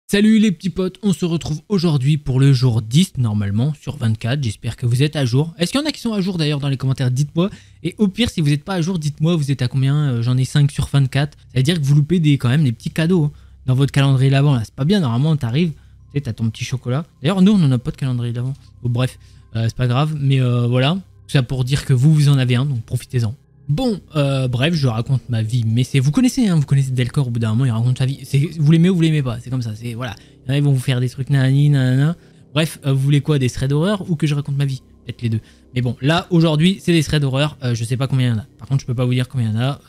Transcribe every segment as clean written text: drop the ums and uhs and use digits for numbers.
Salut les petits potes, on se retrouve aujourd'hui pour le jour 10 normalement sur 24, j'espère que vous êtes à jour. Est-ce qu'il y en a qui sont à jour d'ailleurs dans les commentaires, dites-moi. Et au pire si vous n'êtes pas à jour, dites-moi vous êtes à combien, j'en ai 5 sur 24. Ça veut dire que vous loupez quand même des petits cadeaux dans votre calendrier l'avant là, c'est pas bien, normalement t'arrives, tu sais t'as ton petit chocolat. D'ailleurs nous on n'en a pas de calendrier l'avant, bon, bref, c'est pas grave, mais voilà. Tout ça pour dire que vous en avez un, donc profitez-en. Bon, bref, je raconte ma vie, mais c'est, vous connaissez Delcor, au bout d'un moment, il raconte sa vie. Vous l'aimez ou vous l'aimez pas, c'est comme ça, c'est, voilà. Il y en a, ils vont vous faire des trucs nanani, nanana. Bref, vous voulez quoi, des threads d'horreur ou que je raconte ma vie? Peut-être les deux. Mais bon, là, aujourd'hui, c'est des threads d'horreur, je sais pas combien il y en a. Par contre, je peux pas vous dire combien il y en a,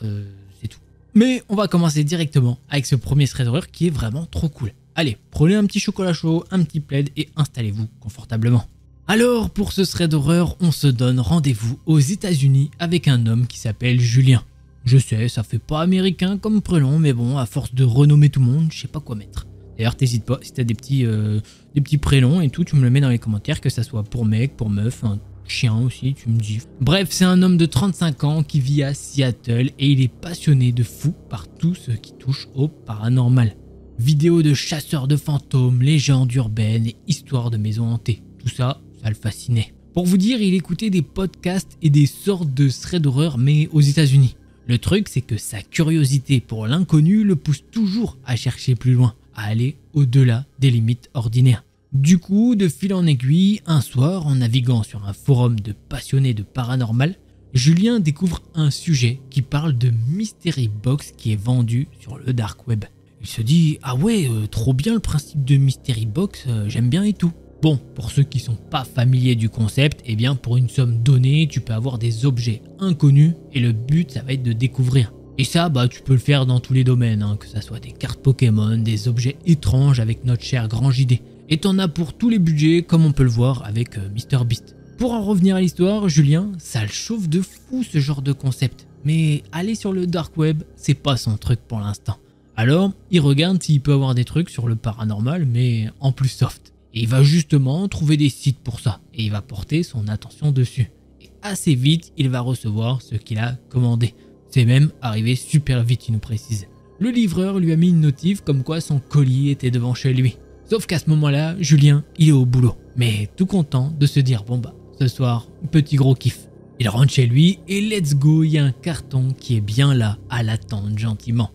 c'est tout. Mais on va commencer directement avec ce premier thread d'horreur qui est vraiment trop cool. Allez, prenez un petit chocolat chaud, un petit plaid et installez-vous confortablement. Alors, pour ce thread d'horreur, on se donne rendez-vous aux États-Unis avec un homme qui s'appelle Julien. Je sais, ça fait pas américain comme prénom, mais bon, à force de renommer tout le monde, je sais pas quoi mettre. D'ailleurs, t'hésites pas, si t'as des petits prénoms et tout, tu me le mets dans les commentaires, que ça soit pour mec, pour meuf, un chien aussi, tu me dis. Bref, c'est un homme de 35 ans qui vit à Seattle et il est passionné de fou par tout ce qui touche au paranormal. Vidéos de chasseurs de fantômes, légendes urbaines et histoires de maisons hantées. Tout ça, ça le fascinait. Pour vous dire, il écoutait des podcasts et des sortes de threads d'horreur, mais aux États-Unis. Le truc, c'est que sa curiosité pour l'inconnu le pousse toujours à chercher plus loin, à aller au-delà des limites ordinaires. Du coup, de fil en aiguille, un soir, en naviguant sur un forum de passionnés de paranormal, Julien découvre un sujet qui parle de Mystery Box qui est vendu sur le dark web. Il se dit « Ah ouais, trop bien le principe de Mystery Box, j'aime bien et tout ». Bon, pour ceux qui sont pas familiers du concept, eh bien pour une somme donnée, tu peux avoir des objets inconnus et le but ça va être de découvrir. Et ça, bah tu peux le faire dans tous les domaines, que ça soit des cartes Pokémon, des objets étranges avec notre cher grand JD. Et t'en as pour tous les budgets comme on peut le voir avec MrBeast. Pour en revenir à l'histoire, Julien, ça le chauffe de fou ce genre de concept. Mais aller sur le dark web, c'est pas son truc pour l'instant. Alors, il regarde s'il peut avoir des trucs sur le paranormal, mais en plus soft. Et il va justement trouver des sites pour ça, et il va porter son attention dessus. Et assez vite, il va recevoir ce qu'il a commandé. C'est même arrivé super vite, il nous précise. Le livreur lui a mis une notif comme quoi son colis était devant chez lui. Sauf qu'à ce moment-là, Julien, il est au boulot. Mais tout content de se dire, bon bah, ce soir, petit gros kiff. Il rentre chez lui et let's go, il y a un carton qui est bien là, à l'attendre gentiment.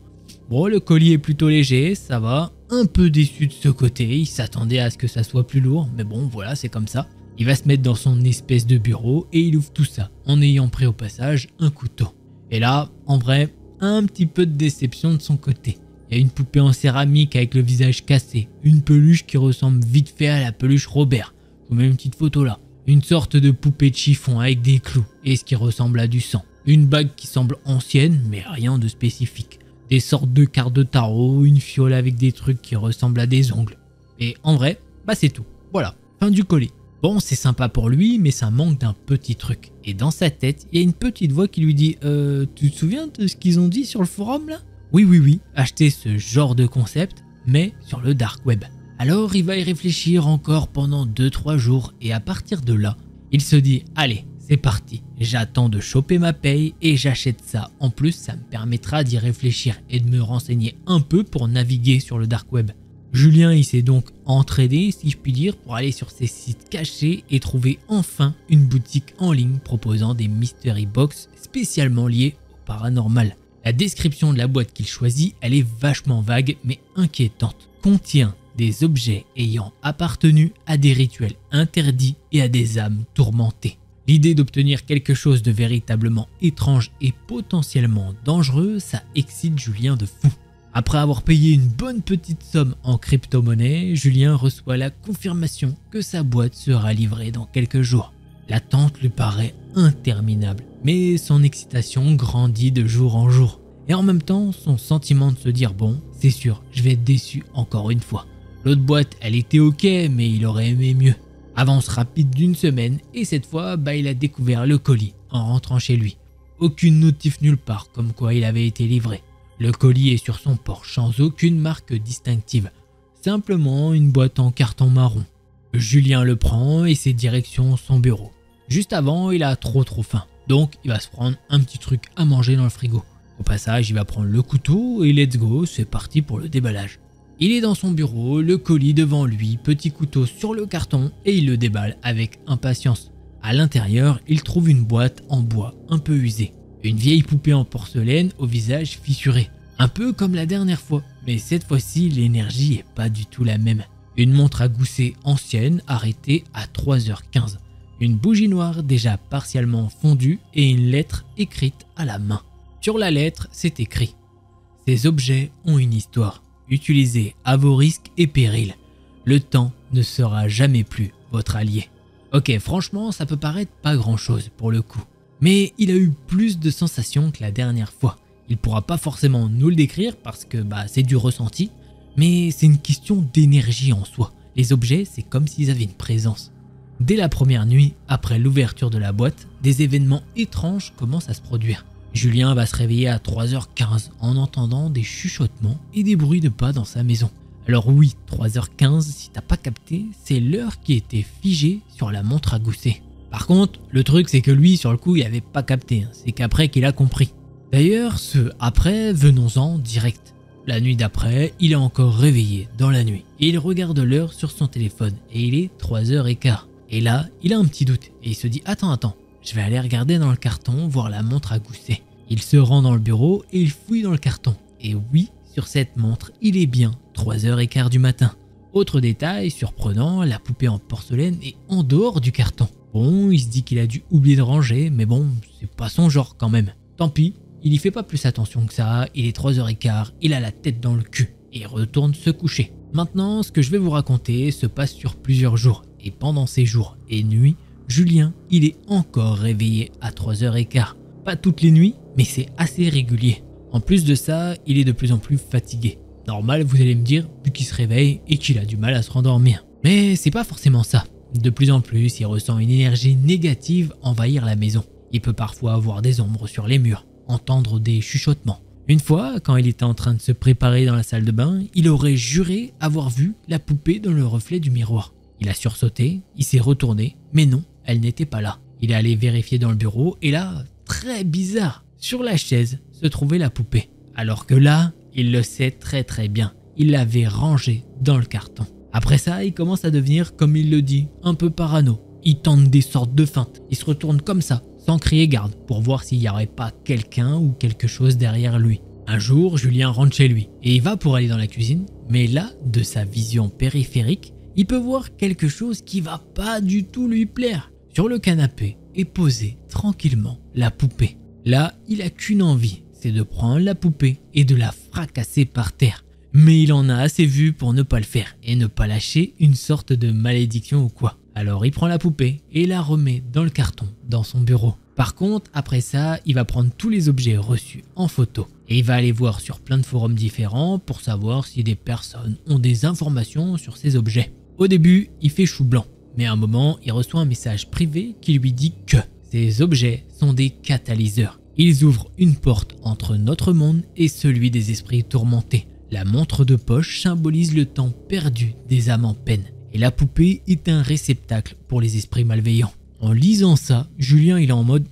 Bon, le colis est plutôt léger, ça va. Un peu déçu de ce côté, il s'attendait à ce que ça soit plus lourd, mais bon voilà, c'est comme ça. Il va se mettre dans son espèce de bureau et il ouvre tout ça en ayant pris au passage un couteau. Et là, en vrai, un petit peu de déception de son côté. Il y a une poupée en céramique avec le visage cassé, une peluche qui ressemble vite fait à la peluche Robert. Je vous mets une petite photo là. Une sorte de poupée de chiffon avec des clous et ce qui ressemble à du sang. Une bague qui semble ancienne mais rien de spécifique. Des sortes de cartes de tarot, une fiole avec des trucs qui ressemblent à des ongles. Et en vrai, bah c'est tout. Voilà, fin du colis. Bon, c'est sympa pour lui, mais ça manque d'un petit truc. Et dans sa tête, il y a une petite voix qui lui dit « tu te souviens de ce qu'ils ont dit sur le forum là ?» Oui, achetez ce genre de concept, mais sur le dark web. Alors il va y réfléchir encore pendant 2-3 jours, et à partir de là, il se dit « Allez, c'est parti, j'attends de choper ma paye et j'achète ça. En plus, ça me permettra d'y réfléchir et de me renseigner un peu pour naviguer sur le dark web. » Julien il s'est donc entraîné, si je puis dire, pour aller sur ces sites cachés et trouver enfin une boutique en ligne proposant des Mystery Box spécialement liés au paranormal. La description de la boîte qu'il choisit, elle est vachement vague mais inquiétante. Contient des objets ayant appartenu à des rituels interdits et à des âmes tourmentées. L'idée d'obtenir quelque chose de véritablement étrange et potentiellement dangereux, ça excite Julien de fou. Après avoir payé une bonne petite somme en crypto-monnaie, Julien reçoit la confirmation que sa boîte sera livrée dans quelques jours. L'attente lui paraît interminable, mais son excitation grandit de jour en jour. Et en même temps, son sentiment de se dire « bon, c'est sûr, je vais être déçu encore une fois ». L'autre boîte, elle était ok, mais il aurait aimé mieux. Avance rapide d'une semaine et cette fois, il a découvert le colis en rentrant chez lui. Aucune notif nulle part comme quoi il avait été livré. Le colis est sur son porche sans aucune marque distinctive. Simplement une boîte en carton marron. Julien le prend et c'est direction son bureau. Juste avant, il a trop faim. Donc il va se prendre un petit truc à manger dans le frigo. Au passage, il va prendre le couteau et let's go, c'est parti pour le déballage. Il est dans son bureau, le colis devant lui, petit couteau sur le carton et il le déballe avec impatience. À l'intérieur, il trouve une boîte en bois un peu usée. Une vieille poupée en porcelaine au visage fissuré. Un peu comme la dernière fois, mais cette fois-ci l'énergie est pas du tout la même. Une montre à gousset ancienne arrêtée à 3h15. Une bougie noire déjà partiellement fondue et une lettre écrite à la main. Sur la lettre, c'est écrit « Ces objets ont une histoire. Utilisez à vos risques et périls. Le temps ne sera jamais plus votre allié. » Ok, franchement, ça peut paraître pas grand chose pour le coup. Mais il a eu plus de sensations que la dernière fois. Il pourra pas forcément nous le décrire parce que c'est du ressenti. Mais c'est une question d'énergie en soi. Les objets, c'est comme s'ils avaient une présence. Dès la première nuit, après l'ouverture de la boîte, des événements étranges commencent à se produire. Julien va se réveiller à 3h15 en entendant des chuchotements et des bruits de pas dans sa maison. Alors oui, 3h15, si t'as pas capté, c'est l'heure qui était figée sur la montre à gousset. Par contre, le truc c'est que lui, sur le coup, il avait pas capté, c'est qu'après qu'il a compris. D'ailleurs, ce après, venons-en direct. La nuit d'après, il est encore réveillé dans la nuit et il regarde l'heure sur son téléphone et il est 3h15. Et là, il a un petit doute et il se dit « Attends, je vais aller regarder dans le carton, voir la montre à gousset. » Il se rend dans le bureau et il fouille dans le carton. Et oui, sur cette montre, il est bien 3h15 du matin. Autre détail surprenant, la poupée en porcelaine est en dehors du carton. Bon, il se dit qu'il a dû oublier de ranger, mais bon, c'est pas son genre quand même. Tant pis, il y fait pas plus attention que ça, il est 3h15, il a la tête dans le cul et il retourne se coucher. Maintenant, ce que je vais vous raconter se passe sur plusieurs jours. Et pendant ces jours et nuits, Julien, il est encore réveillé à 3h15. Pas toutes les nuits, mais c'est assez régulier. En plus de ça, il est de plus en plus fatigué. Normal, vous allez me dire, vu qu'il se réveille et qu'il a du mal à se rendormir. Mais c'est pas forcément ça. De plus en plus, il ressent une énergie négative envahir la maison. Il peut parfois avoir des ombres sur les murs, entendre des chuchotements. Une fois, quand il était en train de se préparer dans la salle de bain, il aurait juré avoir vu la poupée dans le reflet du miroir. Il a sursauté, il s'est retourné, mais non, elle n'était pas là. Il est allé vérifier dans le bureau et là, très bizarre, sur la chaise se trouvait la poupée. Alors que là, il le sait très bien, il l'avait rangée dans le carton. Après ça, il commence à devenir, comme il le dit, un peu parano. Il tente des sortes de feintes, il se retourne comme ça, sans crier garde, pour voir s'il n'y aurait pas quelqu'un ou quelque chose derrière lui. Un jour, Julien rentre chez lui et il va pour aller dans la cuisine, mais là, de sa vision périphérique, il peut voir quelque chose qui va pas du tout lui plaire. Sur le canapé est posée tranquillement la poupée. Là, il a qu'une envie, c'est de prendre la poupée et de la fracasser par terre. Mais il en a assez vu pour ne pas le faire et ne pas lâcher une sorte de malédiction ou quoi. Alors il prend la poupée et la remet dans le carton, dans son bureau. Par contre, après ça, il va prendre tous les objets reçus en photo. Et il va aller voir sur plein de forums différents pour savoir si des personnes ont des informations sur ces objets. Au début, il fait chou blanc, mais à un moment, il reçoit un message privé qui lui dit que ces objets sont des catalyseurs. Ils ouvrent une porte entre notre monde et celui des esprits tourmentés. La montre de poche symbolise le temps perdu des âmes en peine. Et la poupée est un réceptacle pour les esprits malveillants. En lisant ça, Julien il est en mode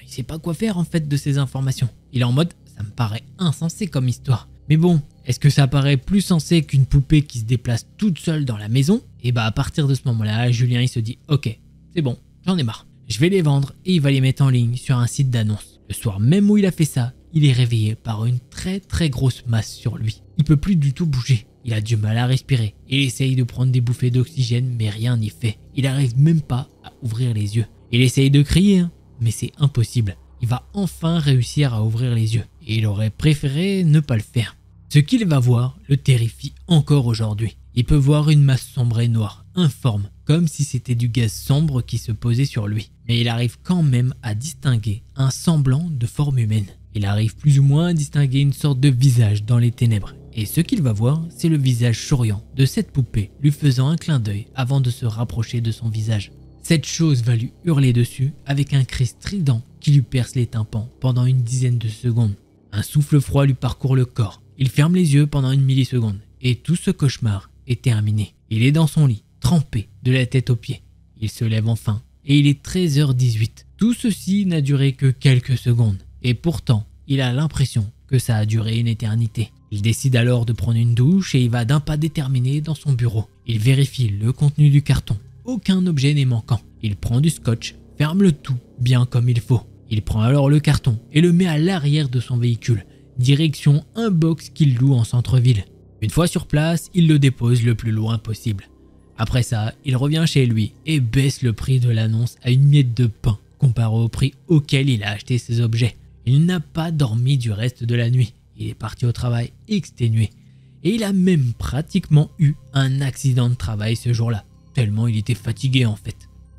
il sait pas quoi faire en fait de ces informations. Il est en mode ça me paraît insensé comme histoire. Mais bon, est-ce que ça paraît plus sensé qu'une poupée qui se déplace toute seule dans la maison? Et à partir de ce moment-là, Julien il se dit ok, c'est bon, j'en ai marre. Je vais les vendre et il va les mettre en ligne sur un site d'annonce. Le soir même où il a fait ça, il est réveillé par une très grosse masse sur lui. Il peut plus du tout bouger. Il a du mal à respirer. Il essaye de prendre des bouffées d'oxygène, mais rien n'y fait. Il n'arrive même pas à ouvrir les yeux. Il essaye de crier, mais c'est impossible. Il va enfin réussir à ouvrir les yeux. Et il aurait préféré ne pas le faire. Ce qu'il va voir le terrifie encore aujourd'hui. Il peut voir une masse sombre et noire, informe, comme si c'était du gaz sombre qui se posait sur lui. Mais il arrive quand même à distinguer un semblant de forme humaine. Il arrive plus ou moins à distinguer une sorte de visage dans les ténèbres. Et ce qu'il va voir, c'est le visage souriant de cette poupée lui faisant un clin d'œil avant de se rapprocher de son visage. Cette chose va lui hurler dessus avec un cri strident qui lui perce les tympans pendant une dizaine de secondes. Un souffle froid lui parcourt le corps. Il ferme les yeux pendant une milliseconde et tout ce cauchemar est terminé. Il est dans son lit, trempé de la tête aux pieds. Il se lève enfin et il est 13h18. Tout ceci n'a duré que quelques secondes et pourtant il a l'impression que ça a duré une éternité. Il décide alors de prendre une douche et il va d'un pas déterminé dans son bureau. Il vérifie le contenu du carton. Aucun objet n'est manquant. Il prend du scotch, ferme le tout bien comme il faut. Il prend alors le carton et le met à l'arrière de son véhicule, direction un box qu'il loue en centre-ville. Une fois sur place, il le dépose le plus loin possible. Après ça, il revient chez lui et baisse le prix de l'annonce à une miette de pain comparé au prix auquel il a acheté ses objets. Il n'a pas dormi du reste de la nuit. Il est parti au travail exténué. Et il a même pratiquement eu un accident de travail ce jour-là, tellement il était fatigué en fait.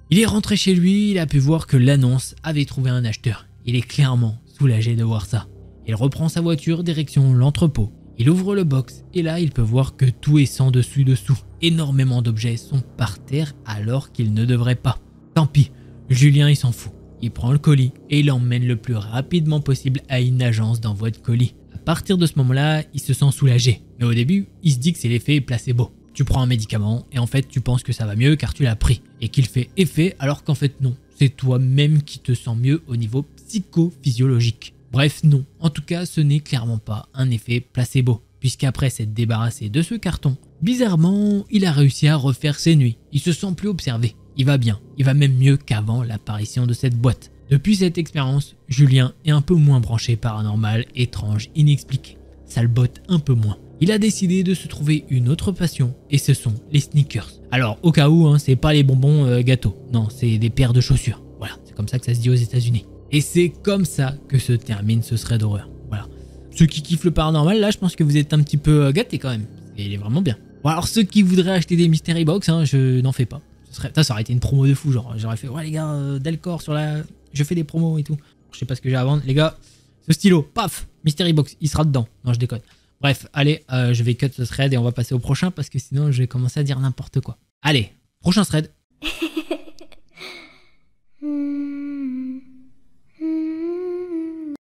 Il est rentré chez lui, il a pu voir que l'annonce avait trouvé un acheteur. Il est clairement soulagé de voir ça. Il reprend sa voiture direction l'entrepôt. Il ouvre le box et là il peut voir que tout est sans dessus-dessous. Énormément d'objets sont par terre alors qu'ils ne devraient pas. Tant pis, Julien il s'en fout. Il prend le colis et il l'emmène le plus rapidement possible à une agence d'envoi de colis. À partir de ce moment-là, il se sent soulagé. Mais au début, il se dit que c'est l'effet placebo. Tu prends un médicament et en fait tu penses que ça va mieux car tu l'as pris. Et qu'il fait effet alors qu'en fait non. C'est toi-même qui te sens mieux au niveau psychophysiologique. Bref, non. En tout cas, ce n'est clairement pas un effet placebo. Puisqu'après s'être débarrassé de ce carton, bizarrement, il a réussi à refaire ses nuits. Il se sent plus observé. Il va bien. Il va même mieux qu'avant l'apparition de cette boîte. Depuis cette expérience, Julien est un peu moins branché paranormal, étrange, inexpliqué. Ça le botte un peu moins. Il a décidé de se trouver une autre passion et ce sont les sneakers. Alors au cas où, c'est pas les bonbons gâteaux. Non, c'est des paires de chaussures. Voilà, c'est comme ça que ça se dit aux États-Unis. Et c'est comme ça que se termine ce thread d'horreur. Voilà. Ceux qui kiffent le paranormal, là, je pense que vous êtes un petit peu gâtés quand même. Il est vraiment bien. Bon, alors ceux qui voudraient acheter des mystery box, je n'en fais pas. Ça aurait été une promo de fou, genre. J'aurais fait, ouais les gars, Delcor sur la... Je fais des promos et tout. Je sais pas ce que j'ai à vendre. Les gars, ce stylo, paf, mystery box, il sera dedans. Non, je déconne. Bref, allez, je vais cut ce thread et on va passer au prochain parce que sinon je vais commencer à dire n'importe quoi. Allez, prochain thread.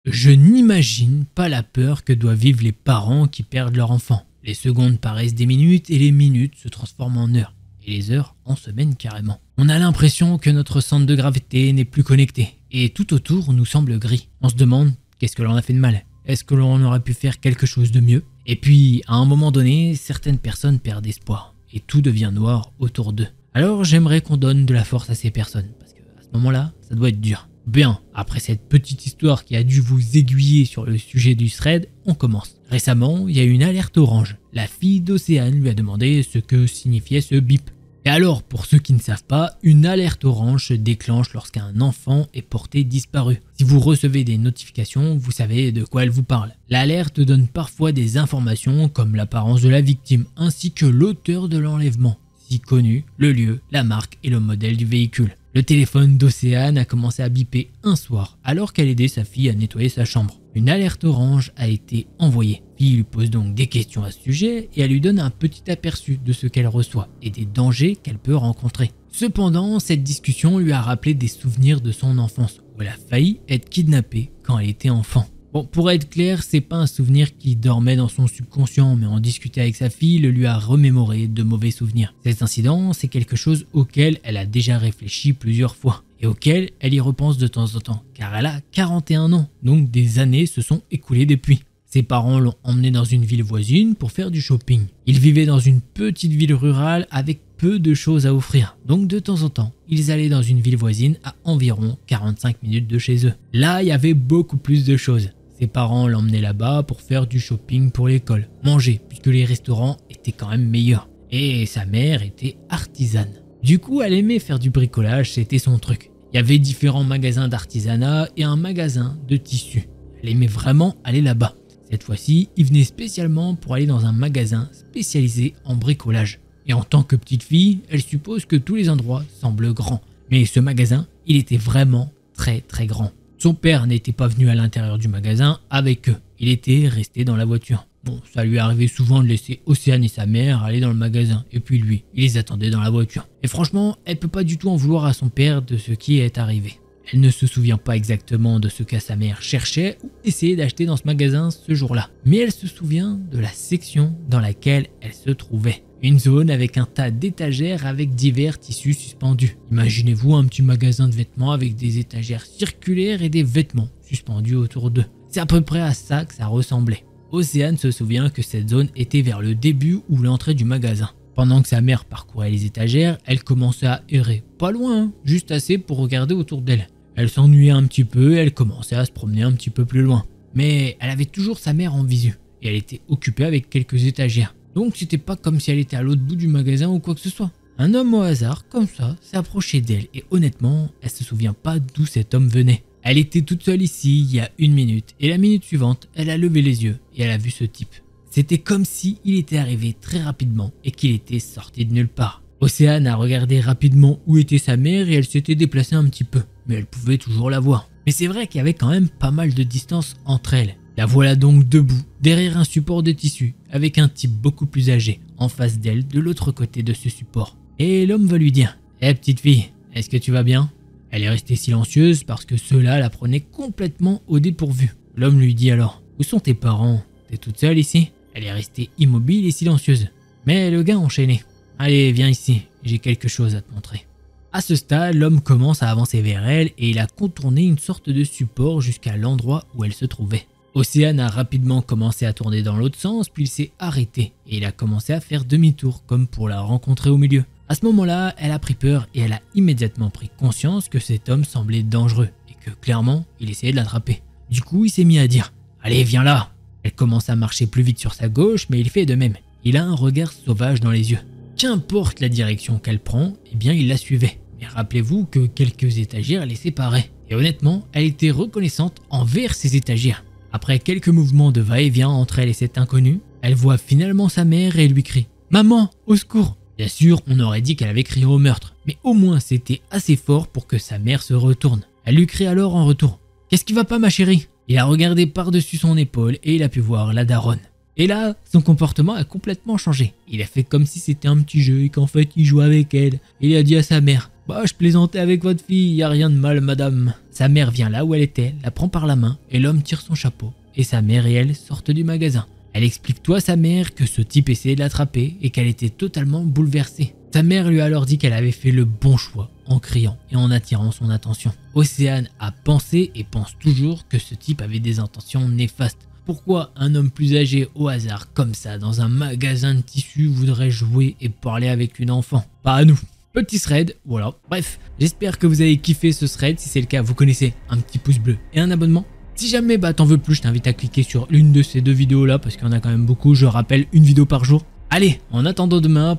Je n'imagine pas la peur que doivent vivre les parents qui perdent leur enfant. Les secondes paraissent des minutes et les minutes se transforment en heures. Et les heures en semaines carrément. On a l'impression que notre centre de gravité n'est plus connecté. Et tout autour nous semble gris. On se demande qu'est-ce que l'on a fait de mal. Est-ce que l'on aurait pu faire quelque chose de mieux? Et puis, à un moment donné, certaines personnes perdent espoir. Et tout devient noir autour d'eux. Alors j'aimerais qu'on donne de la force à ces personnes. Parce qu'à ce moment-là, ça doit être dur. Bien, après cette petite histoire qui a dû vous aiguiller sur le sujet du thread, on commence. Récemment, il y a eu une alerte orange. La fille d'Océane lui a demandé ce que signifiait ce bip. Et alors, pour ceux qui ne savent pas, une alerte orange se déclenche lorsqu'un enfant est porté disparu. Si vous recevez des notifications, vous savez de quoi elle vous parle. L'alerte donne parfois des informations comme l'apparence de la victime ainsi que l'auteur de l'enlèvement, si connu, le lieu, la marque et le modèle du véhicule. Le téléphone d'Océane a commencé à biper un soir alors qu'elle aidait sa fille à nettoyer sa chambre. Une alerte orange a été envoyée. La fille lui pose donc des questions à ce sujet et elle lui donne un petit aperçu de ce qu'elle reçoit et des dangers qu'elle peut rencontrer. Cependant, cette discussion lui a rappelé des souvenirs de son enfance où elle a failli être kidnappée quand elle était enfant. Bon, pour être clair, c'est pas un souvenir qui dormait dans son subconscient, mais en discuter avec sa fille le lui a remémoré de mauvais souvenirs. Cet incident, c'est quelque chose auquel elle a déjà réfléchi plusieurs fois, et auquel elle y repense de temps en temps, car elle a 41 ans, donc des années se sont écoulées depuis. Ses parents l'ont emmenée dans une ville voisine pour faire du shopping. Ils vivaient dans une petite ville rurale avec peu de choses à offrir, donc de temps en temps, ils allaient dans une ville voisine à environ 45 minutes de chez eux. Là, il y avait beaucoup plus de choses. Ses parents l'emmenaient là-bas pour faire du shopping pour l'école, manger, puisque les restaurants étaient quand même meilleurs. Et sa mère était artisane. Du coup, elle aimait faire du bricolage, c'était son truc. Il y avait différents magasins d'artisanat et un magasin de tissus. Elle aimait vraiment aller là-bas. Cette fois-ci, il venait spécialement pour aller dans un magasin spécialisé en bricolage. Et en tant que petite fille, elle suppose que tous les endroits semblent grands. Mais ce magasin, il était vraiment très très grand. Son père n'était pas venu à l'intérieur du magasin avec eux, il était resté dans la voiture. Bon, ça lui arrivait souvent de laisser Océane et sa mère aller dans le magasin, et puis lui, il les attendait dans la voiture. Et franchement, elle peut pas du tout en vouloir à son père de ce qui est arrivé. Elle ne se souvient pas exactement de ce que sa mère cherchait ou essayait d'acheter dans ce magasin ce jour-là, mais elle se souvient de la section dans laquelle elle se trouvait. Une zone avec un tas d'étagères avec divers tissus suspendus. Imaginez-vous un petit magasin de vêtements avec des étagères circulaires et des vêtements suspendus autour d'eux. C'est à peu près à ça que ça ressemblait. Océane se souvient que cette zone était vers le début ou l'entrée du magasin. Pendant que sa mère parcourait les étagères, elle commençait à errer. Pas loin, hein, juste assez pour regarder autour d'elle. Elle s'ennuyait un petit peu et elle commençait à se promener un petit peu plus loin. Mais elle avait toujours sa mère en visu et elle était occupée avec quelques étagères. Donc c'était pas comme si elle était à l'autre bout du magasin ou quoi que ce soit. Un homme au hasard, comme ça, s'est approché d'elle et honnêtement, elle se souvient pas d'où cet homme venait. Elle était toute seule ici il y a 1 minute et la minute suivante, elle a levé les yeux et elle a vu ce type. C'était comme si il était arrivé très rapidement et qu'il était sorti de nulle part. Océane a regardé rapidement où était sa mère et elle s'était déplacée un petit peu, mais elle pouvait toujours la voir. Mais c'est vrai qu'il y avait quand même pas mal de distance entre elles. La voilà donc debout, derrière un support de tissu, avec un type beaucoup plus âgé, en face d'elle, de l'autre côté de ce support. Et l'homme va lui dire « Hé petite fille, est-ce que tu vas bien ?» Elle est restée silencieuse parce que cela la prenait complètement au dépourvu. L'homme lui dit alors « Où sont tes parents? T'es toute seule ici ?» Elle est restée immobile et silencieuse. Mais le gars enchaînait « Allez, viens ici, j'ai quelque chose à te montrer. » À ce stade, l'homme commence à avancer vers elle et il a contourné une sorte de support jusqu'à l'endroit où elle se trouvait. Océane a rapidement commencé à tourner dans l'autre sens, puis il s'est arrêté et il a commencé à faire demi-tour comme pour la rencontrer au milieu. À ce moment-là, elle a pris peur et elle a immédiatement pris conscience que cet homme semblait dangereux et que clairement, il essayait de l'attraper. Du coup, il s'est mis à dire « Allez, viens là !» Elle commence à marcher plus vite sur sa gauche, mais il fait de même. Il a un regard sauvage dans les yeux. Qu'importe la direction qu'elle prend, eh bien il la suivait. Mais rappelez-vous que quelques étagères les séparaient. Et honnêtement, elle était reconnaissante envers ces étagères. Après quelques mouvements de va-et-vient entre elle et cet inconnu, elle voit finalement sa mère et lui crie « Maman, au secours !» Bien sûr, on aurait dit qu'elle avait crié au meurtre, mais au moins c'était assez fort pour que sa mère se retourne. Elle lui crie alors en retour « Qu'est-ce qui va pas ma chérie ?» Il a regardé par-dessus son épaule et il a pu voir la daronne. Et là, son comportement a complètement changé. Il a fait comme si c'était un petit jeu et qu'en fait il jouait avec elle. Il a dit à sa mère « Bah je plaisantais avec votre fille, y a rien de mal madame ». Sa mère vient là où elle était, la prend par la main et l'homme tire son chapeau. Et sa mère et elle sortent du magasin. Elle explique à sa mère que ce type essayait de l'attraper et qu'elle était totalement bouleversée. Sa mère lui a alors dit qu'elle avait fait le bon choix en criant et en attirant son attention. Océane a pensé et pense toujours que ce type avait des intentions néfastes. Pourquoi un homme plus âgé au hasard comme ça dans un magasin de tissus voudrait jouer et parler avec une enfant? Pas à nous. Petit thread, voilà. Bref, j'espère que vous avez kiffé ce thread. Si c'est le cas, vous connaissez un petit pouce bleu et un abonnement. Si jamais t'en veux plus, je t'invite à cliquer sur l'une de ces 2 vidéos là parce qu'il y en a quand même beaucoup. Je rappelle, une vidéo par jour. Allez, en attendant demain,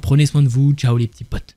prenez soin de vous. Ciao les petits potes.